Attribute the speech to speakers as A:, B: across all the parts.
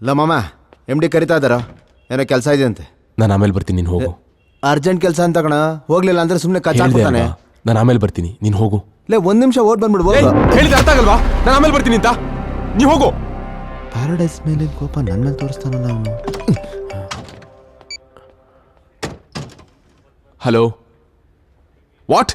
A: ಇಲ್ಲ ಮಾಮ MD ಕರಿತಾ ಇದ್ದಾರ, ಏನೋ ಕೆಲಸ ಇದೆ ಅಂತೆ.
B: ನಾನು ಆಮೇಲೆ ಬರ್ತೀನಿ, ನೀನು ಹೋಗು.
A: ಅರ್ಜೆಂಟ್ ಕೆಲಸ ಅಂತ ಕಣ, ಹೋಗ್ಲಿಲ್ಲ ಅಂದ್ರೆ ಸುಮ್ಮನೆ ಕಚ್ಚಾಕ್ತಾನೆ.
B: ನಾನು ಆಮೇಲೆ ಬರ್ತೀನಿ, ನೀನು ಹೋಗು.
A: ಒಂದ್ ನಿಮಿಷ ಓಡ್ ಬಂದ್ಬಿಡ್ಬೋದು.
B: ಹೇಳಿದ್ರೆ ಅರ್ಥ ಆಗಲ್ವಾ? ನಾನು ಆಮೇಲೆ ಬರ್ತೀನಿ ಅಂತ, ನೀವು ಹೋಗು.
A: ಪ್ಯಾರಡೈಸ್ ಮೇಲೆ ಕೋಪ ನನ್ನ ಮೇಲೆ ತೋರಿಸ್ತಾನಲ್ಲ ಅವನು.
B: Hello, what?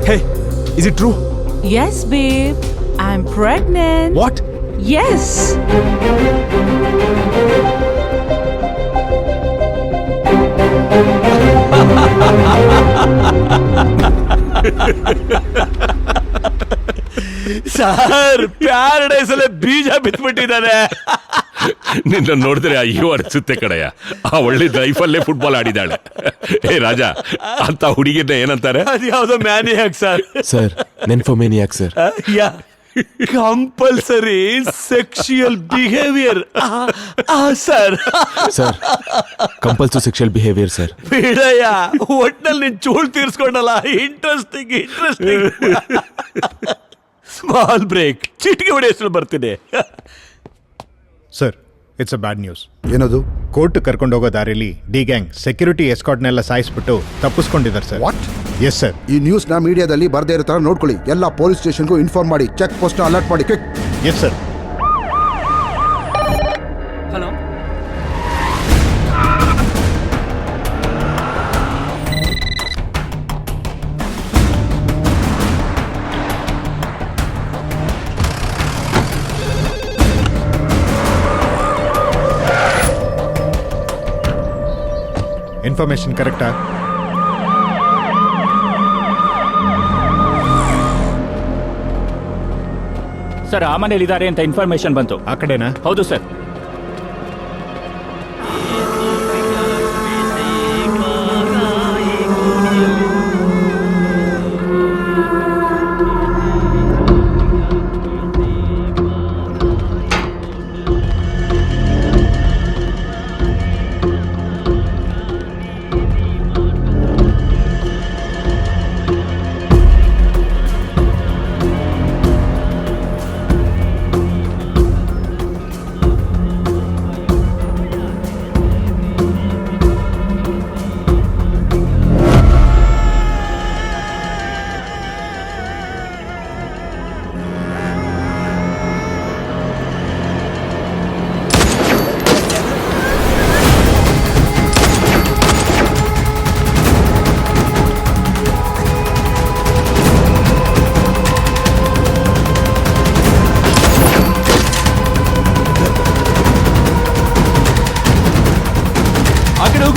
B: Hey, is it true?
C: Yes, babe. I'm pregnant.
B: What?
C: Yes.
D: Sir, paradise ಅಲ್ಲೇ ಬೀಜ ಬಿತ್ಬಿಟ್ಟಿದ್ದಾನೆ.
E: ನಿನ್ನ ನೋಡಿದ್ರೆ ಅಯ್ಯೋ ಅನಿಸುತ್ತೆ ಕಡೆಯ. ಆ ಒಳ್ಳೆ ಲೈಫಲ್ಲೇ ಫುಟ್ಬಾಲ್ ಆಡಿದಾಳೆ. ಏ ರಾಜ, ಅಂತ ಹುಡುಗಿನ ಏನಂತಾರೆ?
D: ಅದ್ಯಾವುದೋ maniac sir.
B: Sir, nymphomaniac sir.
D: Yeah, compulsory sexual behaviour sir.
B: Sir, compulsory sexual behaviour sir.
D: ಬಿಡಯ್ಯ, ಒಟ್ನಲ್ಲಿ ನೀನ್ ಚೂಳ್ ತೀರ್ಸ್ಕೊಂಡಲ್ಲ. ಇಂಟ್ರೆಸ್ಟಿಂಗ್. ಸ್ಮಾಲ್ ಬ್ರೇಕ್, ಚಿಟಿಕೆ ಹೊಡೆ ಹೆಸರು ಬರ್ತೀನಿ.
F: Sir, it's a bad news.
A: ಏನದು?
F: ಕೋರ್ಟ್ ಕರ್ಕೊಂಡು ಹೋಗೋ ದಾರಿಲಿ ಡಿ ಗ್ಯಾಂಗ್ ಸೆಕ್ಯೂರಿಟಿ ಎಸ್ಕಾರ್ಟ್ನೆಲ್ಲ ಸಾಯಿಸ್ಬಿಟ್ಟು ತಪ್ಪಿಸ್ಕೊಂಡಿದ್ದಾರೆ ಸರ್.
A: ವಾಟ್?
F: Yes sir.
A: ಈ ನ್ಯೂಸ್ ನ ಮೀಡಿಯಾದಲ್ಲಿ ಬರ್ದೇ ಇರೋ ತರ ನೋಡ್ಕೊಳ್ಳಿ. ಎಲ್ಲ ಪೊಲೀಸ್ ಸ್ಟೇಷನ್ಗೂ ಇನ್ಫಾರ್ಮ್ ಮಾಡಿ, ಚೆಕ್ ಪೋಸ್ಟ್ ಅಲರ್ಟ್ ಮಾಡಿ. Quick.
F: Yes sir.
C: Hello.
F: Information ಕರೆಕ್ಟಾ?
G: ಸರ್, ಆ ಮನೇಲಿದ್ದಾರೆ ಅಂತ ಇನ್ಫಾರ್ಮೇಶನ್ ಬಂತು.
F: ಆ ಕಡೆನಾ?
G: ಹೌದು ಸರ್.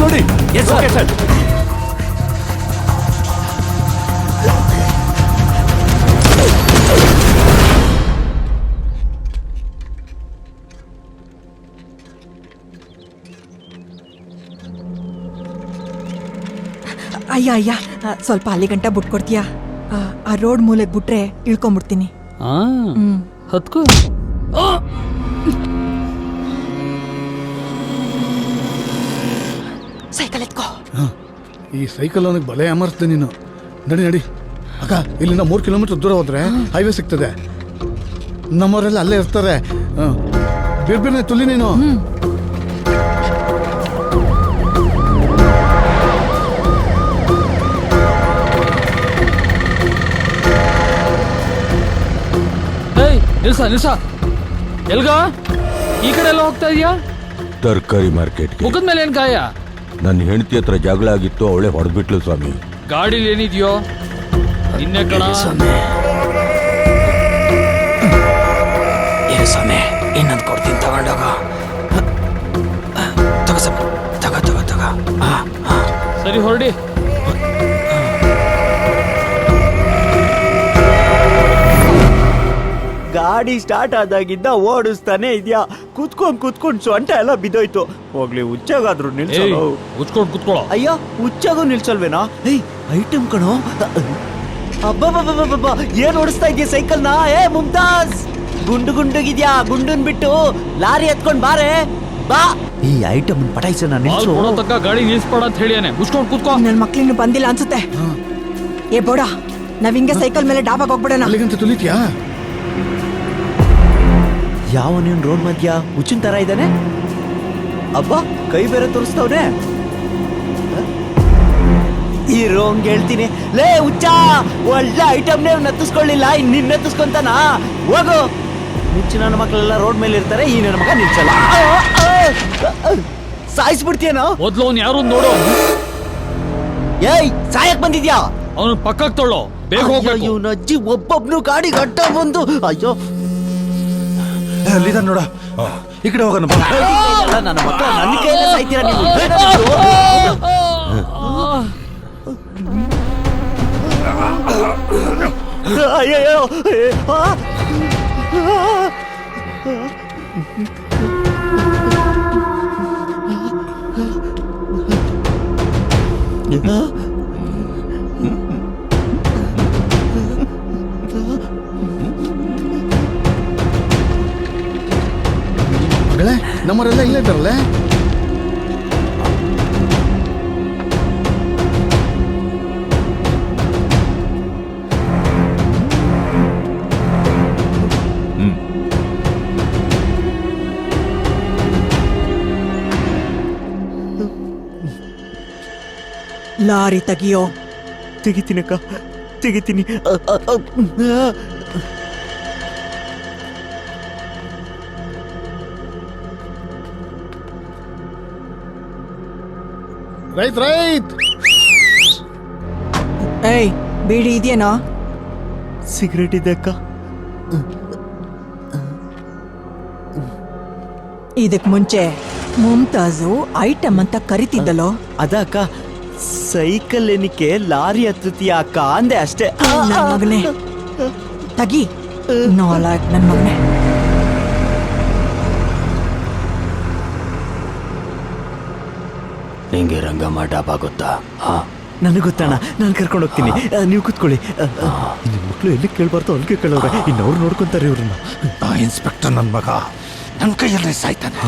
D: ನೋಡಿ. Yes okay sir.
H: ಅಯ್ಯ ಸ್ವಲ್ಪ ಅಲ್ಲಿ ಗಂಟ ಬಿಟ್ಕೊಡ್ತೀಯಾ? ಆ ರೋಡ್ ಮೂಲೆಗೆ ಬಿಟ್ರೆ ಇಳ್ಕೊಂಡ್ಬಿಡ್ತೀನಿ.
G: ಹತ್ಕೋ.
H: ಸೈಕಲ್ ಎತ್ಕೋ.
I: ಈ ಸೈಕಲ್ ಅವನಿಗೆ ಬಲೆ ಅಮರ್ಸ್ದೆ ನೀನು. ನಡಿ. ಅಕ್ಕ, ಇಲ್ಲಿಂದ 3 ಕಿಲೋಮೀಟರ್ ದೂರ ಹೋದ್ರೆ ಹೈವೇ ಸಿಗ್ತದೆ. ನಮ್ಮವರೆಲ್ಲ ಅಲ್ಲೇ ಇರ್ತಾರೆ. ಬಿರ್ಬಿರ್ನೆ ತುಲಿ ನೀನು.
G: ನಿಲ್ಸ ಎಲ್ಗ? ಈ ಕಡೆ ಎಲ್ಲ ಹೋಗ್ತಾ ಇದೀಯಾ?
E: ತರಕಾರಿ ಮಾರ್ಕೆಟ್.
G: ಮುಖದ ಮೇಲೆ ಏನ್ ಗಾಯ?
E: ನನ್ನ ಹೆಂಡತಿ ಹತ್ರ ಜಗಳ ಆಗಿತ್ತು, ಅವಳೆ ಹೊಡೆದ್ಬಿಟ್ಲು ಸ್ವಾಮಿ.
G: ಗಾಡಿಲಿ ಏನಿದ್ಯೋ? ನಿನ್ನೆ ಕಣ.
J: ಇನ್ನೊಂದು ಕೊಡ್ತೀನಿ, ತಗೊಂಡೋಗ. ತಗ.
G: ಸರಿ, ಹೊರಡಿ.
J: ಗಾಡಿ ಸ್ಟಾರ್ಟ್ ಆದಾಗಿದ್ದ ಓಡಿಸ್ತಾನೆ ಇದ್ಯಾ. ಕುತ್ಕೊಂಡ್ ಸೊಂಟ ಎಲ್ಲ ಬಿದ್ದೋಯ್ತು. ಹೋಗ್ಲಿ ಹುಚ್ಚಾಗಾದ್ರು ನಿಲ್ಸಲ್ಲ.
G: ಉಚ್ಕೊಂಡು ಕುತ್ಕೊಳ್ಳೋ.
J: ಅಯ್ಯೋ ಹುಚ್ಚಾಗೂ ನಿಲ್ಸಲ್ವೇನಾ? ಏಯ್ ಐಟಮ್ ಕಣೋ. ಅಬ್ಬಬ್ಬಬ್ಬಬ್ಬ ಏನ್ ಓಡಿಸ್ತಾ ಇದೀಯ ಸೈಕಲ್ನ? ಏ ಮುಮ್ತಾಜ್, ಗುಂಡುಗಿದ್ಯಾ? ಗುಂಡನ್ ಬಿಟ್ಟು ಲಾರಿ ಎತ್ಕೊಂಡ್ ಬಾರೆ ಬಾ. ಈ ಐಟಮ್ ಪಟಾಯಿಸೋಣ ನಿಲ್ಸು.
G: ತಕ್ಕ ಗಾಡಿ ನಿಲ್ಸ್ಬೇಡ ಅಂತ ಹೇಳಿಯಾನೆ. ಉಚ್ಕೊಂಡು ಕುತ್ಕೋ.
H: ನನ್ ಮಕ್ಳಿನ್ನು ಬಂದಿಲ್ಲ ಅನ್ಸುತ್ತೆ. ಏ ಬೋಡ, ನಾವ್ ಹಿಂಗೆ ಸೈಕಲ್ ಮೇಲೆ ಡಾಬಾಗ್ ಹೋಗ್ಬಿಡೋಣ.
I: ಅಲ್ಲಿಗಂತ ತುಲಿತ್ಯಾ?
J: ಯಾವ ನೀನ್ ರೋಡ್ ಮಧ್ಯ ಹುಚ್ಚಿನ ತರ ಇದ್ದಾನೆ. ಅಬ್ಬಾ ಕೈ ಬೇರೆ ತೋರಿಸ್ತವ್ನೆ. ಈ ರೋಂಗ್ ಹೇಳ್ತೀನಿ. ಲೇ ಹುಚ್ಚ, ಒಳ್ಳೆ ಐಟಮ್ನೇ ನತ್ತಿಸ್ಕೊಳ್ಳಿಲ್ಲ, ನಿನ್ನ ನತ್ತಿಸ್ಕೊಂತಾನ. ಹೋಗು. ಹುಚ್ಚು ನನ್ನ ಮಕ್ಕಳೆಲ್ಲ ರೋಡ್ ಮೇಲೆ ಇರ್ತಾರೆ, ಈ ನನ್ನ ಮಗ ನಿಲ್ಸಲ್ಲ. ಸಾಯಿಸ್ಬಿಡ್ತೀಯನೋ?
G: ಮೊದ್ಲು ಅವ್ನು ಯಾರು ನೋಡು.
J: ಏಯ್ ಸಾಯಕ್ ಬಂದಿದ್ಯಾ?
G: ಅವನು ಪಕ್ಕಕ್ಕೆ ತೊಳ್ಳೋ, ಬೇಗ ಹೋಗ್ಬೇಕು.
J: ಇವನ ಅಜ್ಜಿ ಒಬ್ಬೊಬ್ನು ಗಾಡಿ ಗಡ್ಡ ಬಂದು. ಅಯ್ಯೋ
A: ಅಲ್ಲಿದ ನೋಡ, ಈ ಕಡೆ ಹೋಗೋಣ ಬಾ.
J: ನನ್ನ ಮಕ್ಕಳ ನನ್ನ ಕೈಯಲ್ಲೇ ಸಾಯ್ತೀರಾ ನೀವು? ಅಯ್ಯೋ
I: ಮಗಳೇ, ನಮ್ಮವರೆಲ್ಲ ಇಲ್ಲೇ ಇದ್ದಾರಲ್ಲ.
H: ಲಾರಿ ತೆಗಿಯೋ.
J: ತೆಗಿತೀನಕ್ಕ, ತೆಗಿತೀನಿ.
I: ರೈತ್
H: ಏಯ್ ಬೀಡಿ ಇದೆಯೇನೋ?
J: ಸಿಗರೇಟ್ ಇದೆ ಅಕ್ಕ.
H: ಇದಕ್ ಮುಂಚೆ ಮುಮ್ತಾಜು ಐಟಮ್ ಅಂತ ಕರಿತಿದ್ದಲ್ಲೋ.
J: ಅದಕ್ಕ ಸೈಕಲ್ ಏನಕ್ಕೆ ಲಾರಿ ಹತ್ತುತ್ತೀಯ ಅಕ್ಕ ಅಂದೆ ಅಷ್ಟೇ.
H: ನನ್ ಮಗನೇ ತಗಿ, ನಾಲಾಕ್ ನನ್ ಮಗನೇ.
J: ನಿಂಗೆ ರಂಗಮ್ಮ ಡಾಬಾ ಗೊತ್ತಾ? ನನಗೆ ಗೊತ್ತಣ್ಣ, ನಾನು ಕರ್ಕೊಂಡು ಹೋಗ್ತೀನಿ. ನೀವು ಕೂತ್ಕೊಳ್ಳಿ. ನಿಮ್ಮ ಮಕ್ಕಳು ಎಲ್ಲಿ ಕೇಳ್ಬಾರ್ದು ಅಲ್ಲಿಗೆ ಕೇಳೋರೆ. ಇನ್ನು ಅವ್ರು ನೋಡ್ಕೊಂತಾರೆ ಇವ್ರನ್ನ.
A: ಇನ್ಸ್ಪೆಕ್ಟರ್ ನನ್ನ ಮಗ ನನ್ನ ಕೈಯಲ್ಲೇ ಸಾಯ್ತಾನೆ.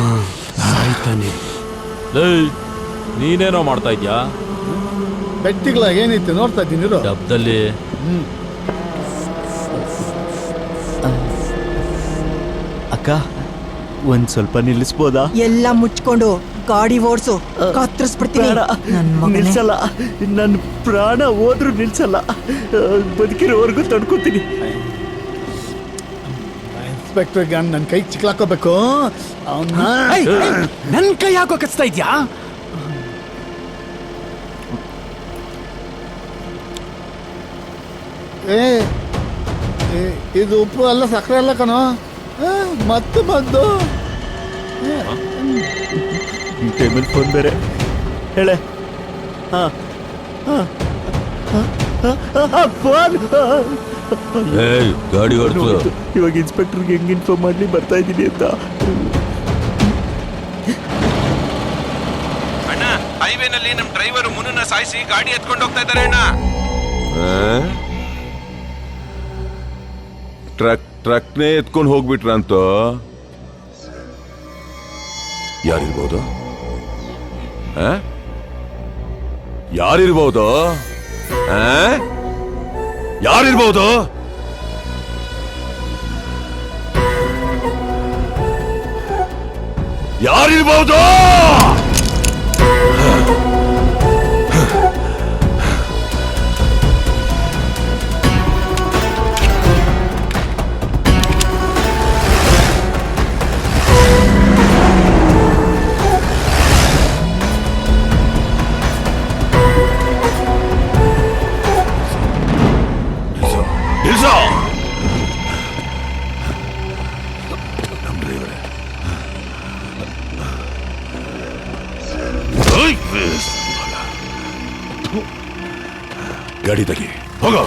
G: ನೀನೇನೋ ಮಾಡ್ತಾ ಇದ್ಯಾ?
I: ಬೆಟ್ಟಿಗಳ ಏನೈತೆ ನೋಡ್ತಾ ಇದ್ದೀನಿ.
G: ಡಬ್ದಲ್ಲಿ
J: ಅಕ್ಕ ಒಂದ್ ಸ್ವಲ್ಪ ನಿಲ್ಲಿಸ್ಬೋದಾ?
H: ಎಲ್ಲ ಮುಚ್ಕೊಂಡು ಗಾಡಿ ಓಡ್ಸು, ಕತ್ತರಿಸ್ಬಿಡ್ತೀನಿ. ನನ್ ಮಗನೇ
J: ನಿಲ್ಸಲ್ಲ, ನನ್ನ ಪ್ರಾಣ ಹೋದ್ರು ನಿಲ್ಸಲ್ಲ. ಬದುಕಿರೋವರೆಗೂ ತಡ್ಕೊತೀನಿ.
I: ಇನ್ಸ್ಪೆಕ್ಟರ್ ಗನ್ ನನ್ನ ಕೈ ಚಿಕ್ಲಾಕೋಬೇಕು. ಅವನ್ನ
D: ನನ್ ಕೈ ಯಾಕೋ ಕಚ್ತಾ ಇದ್ಯಾ?
I: ಇದು ಉಪ್ಪು ಅಲ್ಲ, ಸಕ್ಕರೆ ಅಲ್ಲ ಕಣೋ. ಮತ್ತೆ ಬಂದು
J: ಟೇಬಲ್ ಫೋನ್ ಬೇರೆ ಹೇಳೆ. ಫೋನ್
E: ಗಾಡಿ ಹೊಡ್ತು.
J: ಇವಾಗ ಇನ್ಸ್ಪೆಕ್ಟರ್ಗೆ ಹೆಂಗ್ ಇನ್ಫಾರ್ಮ್ ಮಾಡ್ಲಿ ಬರ್ತಾ ಇದ್ದೀನಿ ಅಂತ.
E: ಅಣ್ಣ, ಹೈವೇನಲ್ಲಿ ನಮ್ ಡ್ರೈವರ್ ಮುನ್ನ ಸಾಯಿಸಿ ಗಾಡಿ ಎತ್ಕೊಂಡು ಹೋಗ್ತಾ ಇದ್ದಾರೆ ಅಣ್ಣ. ಟ್ರಕ್ನೇ ಎತ್ಕೊಂಡು ಹೋಗ್ಬಿಟ್ರಂತ. ಯಾರಿರ್ಬೋದು? ಯಾರಿರ್ಬೋದು? ಯಾರಿರ್ಬೋದು? ಯಾರಿರ್ಬೋದು? ಗಾಡಿ ತೆಗಿ, ಹೋಗೋ.